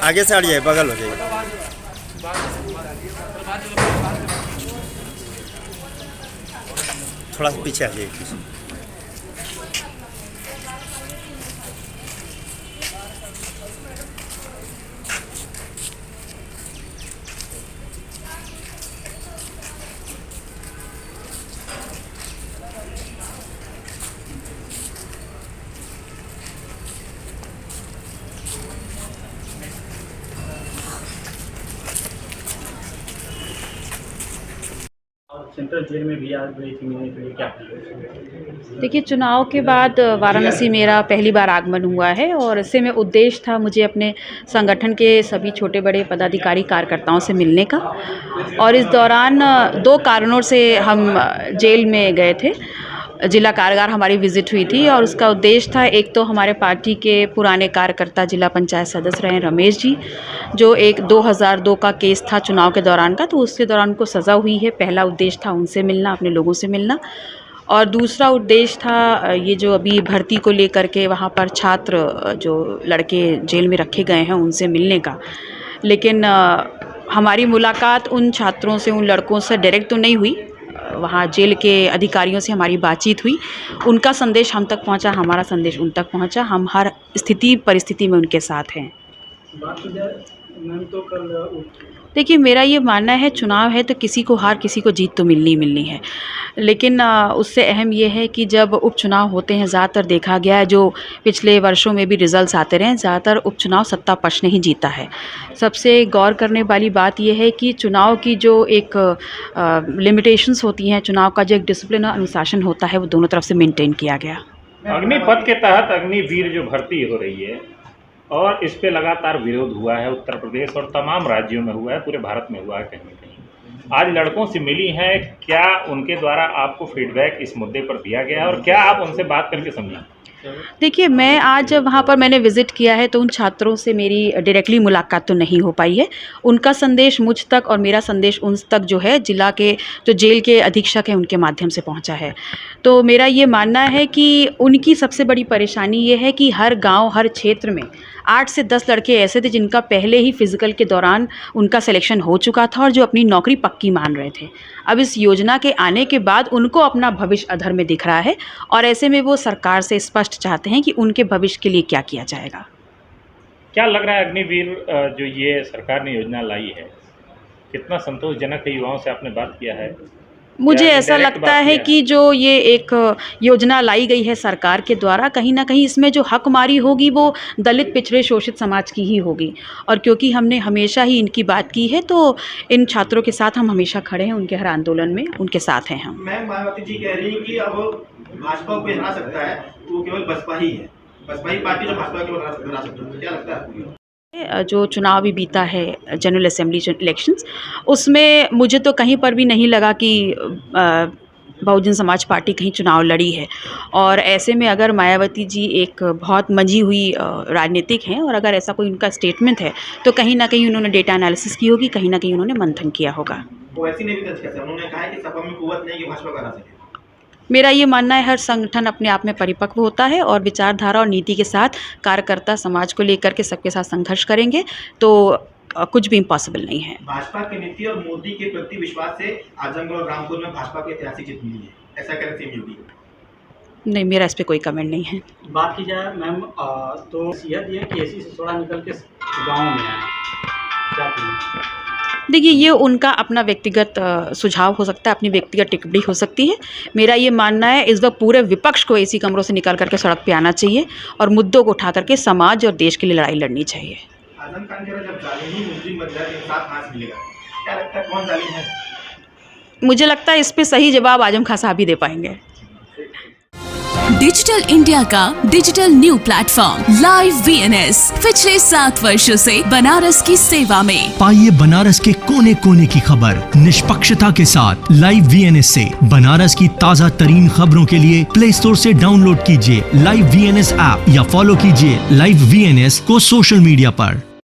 आगे से हट जाए, बगल हो जाए, थोड़ा सा पीछे हट जाइए। सेंट्रल जेल में भी आज गई थी मिलने के लिए, क्या? देखिए, चुनाव के बाद वाराणसी मेरा पहली बार आगमन हुआ है और इससे में उद्देश्य था मुझे अपने संगठन के सभी छोटे बड़े पदाधिकारी कार्यकर्ताओं से मिलने का। और इस दौरान 2 कारणों से हम जेल में गए थे। जिला कारागार हमारी विज़िट हुई थी और उसका उद्देश्य था, एक तो हमारे पार्टी के पुराने कार्यकर्ता जिला पंचायत सदस्य रहे रमेश जी, जो एक 2002 का केस था चुनाव के दौरान का, तो उसके दौरान उनको सज़ा हुई है। पहला उद्देश्य था उनसे मिलना, अपने लोगों से मिलना। और दूसरा उद्देश्य था ये जो अभी भर्ती को लेकर के वहाँ पर छात्र जो लड़के जेल में रखे गए हैं उनसे मिलने का। लेकिन हमारी मुलाकात उन छात्रों से, उन लड़कों से डायरेक्ट तो नहीं हुई। वहाँ जेल के अधिकारियों से हमारी बातचीत हुई, उनका संदेश हम तक पहुँचा, हमारा संदेश उन तक पहुँचा। हम हर स्थिति परिस्थिति में उनके साथ हैं। बात की जाए मैम तो कल देखिए, मेरा ये मानना है, चुनाव है तो किसी को हार किसी को जीत तो मिलनी ही मिलनी है। लेकिन उससे अहम ये है कि जब उपचुनाव होते हैं, ज़्यादातर देखा गया है, जो पिछले वर्षों में भी रिज़ल्ट्स आते रहे हैं, ज़्यादातर उपचुनाव सत्ता पक्ष ने ही जीता है। सबसे गौर करने वाली बात ये है कि चुनाव की जो एक लिमिटेशंस होती हैं, चुनाव का जो एक डिसिप्लिन और अनुशासन होता है, वो दोनों तरफ से मेंटेन किया गया। अग्निपथ के तहत अग्निवीर जो भर्ती हो रही है और इस पे लगातार विरोध हुआ है, उत्तर प्रदेश और तमाम राज्यों में हुआ है, पूरे भारत में हुआ है कहीं न कहीं। आज लड़कों से मिली हैं, क्या उनके द्वारा आपको फीडबैक इस मुद्दे पर दिया गया है और क्या आप उनसे बात करके समझें? देखिए, मैं आज जब वहाँ पर मैंने विज़िट किया है तो उन छात्रों से मेरी डायरेक्टली मुलाकात तो नहीं हो पाई है। उनका संदेश मुझ तक और मेरा संदेश उन तक जो है जिला के जो जेल के अधीक्षक हैं उनके माध्यम से पहुँचा है। तो मेरा ये मानना है कि उनकी सबसे बड़ी परेशानी ये है कि हर गाँव, हर क्षेत्र में 8 से 10 लड़के ऐसे थे जिनका पहले ही फ़िज़िकल के दौरान उनका सिलेक्शन हो चुका था और जो अपनी नौकरी पक्की मान रहे थे। अब इस योजना के आने के बाद उनको अपना भविष्य अधर में दिख रहा है और ऐसे में वो सरकार से स्पष्ट चाहते हैं कि उनके भविष्य के लिए क्या किया जाएगा। क्या लग रहा है अग्निवीर जो ये सरकार ने योजना लाई है, कितना संतोषजनक है? युवाओं से आपने बात किया है? मुझे ऐसा लगता है कि जो ये एक योजना लाई गई है सरकार के द्वारा, कहीं न कहीं इसमें जो हकमारी होगी वो दलित, पिछड़े, शोषित समाज की ही होगी। और क्योंकि हमने हमेशा ही इनकी बात की है तो इन छात्रों के साथ हम हमेशा खड़े हैं, उनके हर आंदोलन में उनके साथ हैं हम। मैम, मायावती जी कह रही हैं कि अब भाजपा को हरा सकता है तो केवल बसपा ही है, बसपा ही पार्टी जो भाजपा को हरा सकती है। क्या लगता है आपको? जो चुनाव भी बीता है जनरल असेंबली इलेक्शंस, उसमें मुझे तो कहीं पर भी नहीं लगा कि बहुजन समाज पार्टी कहीं चुनाव लड़ी है। और ऐसे में अगर मायावती जी एक बहुत मंझी हुई राजनीतिक हैं और अगर ऐसा कोई उनका स्टेटमेंट है तो कहीं ना कहीं उन्होंने डेटा एनालिसिस की होगी, कहीं ना कहीं उन्होंने मंथन किया होगा। ओवैसी ने भी दर्ज किया, उन्होंने कहा है कि सपा में कुव्वत नहीं कि भाजपा को हरा सके। मेरा ये मानना है, हर संगठन अपने आप में परिपक्व होता है और विचारधारा और नीति के साथ कार्यकर्ता समाज को लेकर के सबके साथ संघर्ष करेंगे तो कुछ भी इम्पॉसिबल नहीं है। भाजपा की नीति और मोदी के प्रति विश्वास से आजमगढ़ और रामपुर में भाजपा को ऐतिहासिक जीत मिली है, ऐसा कह रहे योगी। नहीं, मेरा इस पे कोई कमेंट नहीं है। बात की जाए मैम तो यह दिया कि एसी सिसोड़ा निकल के गाँव में आए, क्या कहें? देखिए, ये उनका अपना व्यक्तिगत सुझाव हो सकता है, अपनी व्यक्तिगत टिप्पणी हो सकती है। मेरा ये मानना है इस वक्त पूरे विपक्ष को एसी कमरों से निकल करके सड़क पे आना चाहिए और मुद्दों को उठा करके समाज और देश के लिए लड़ाई लड़नी चाहिए। आजम खान कह रहा है जब जालिमी मुस्लिम बन जाए तो साथ हाथ मिलेगा, क्या लगता है कौन जालिम है? मुझे लगता है इस पे सही जवाब आजम खान साहब ही दे पाएंगे। डिजिटल इंडिया का digital new platform live VNS पिछले 7 वर्षों से बनारस की सेवा में। पाइए बनारस के कोने कोने की खबर निष्पक्षता के साथ। लाइव वीएनएस से बनारस की ताज़ा तरीन खबरों के लिए प्ले स्टोर से डाउनलोड कीजिए लाइव वीएनएस ऐप या फॉलो कीजिए लाइव वीएनएस को सोशल मीडिया पर।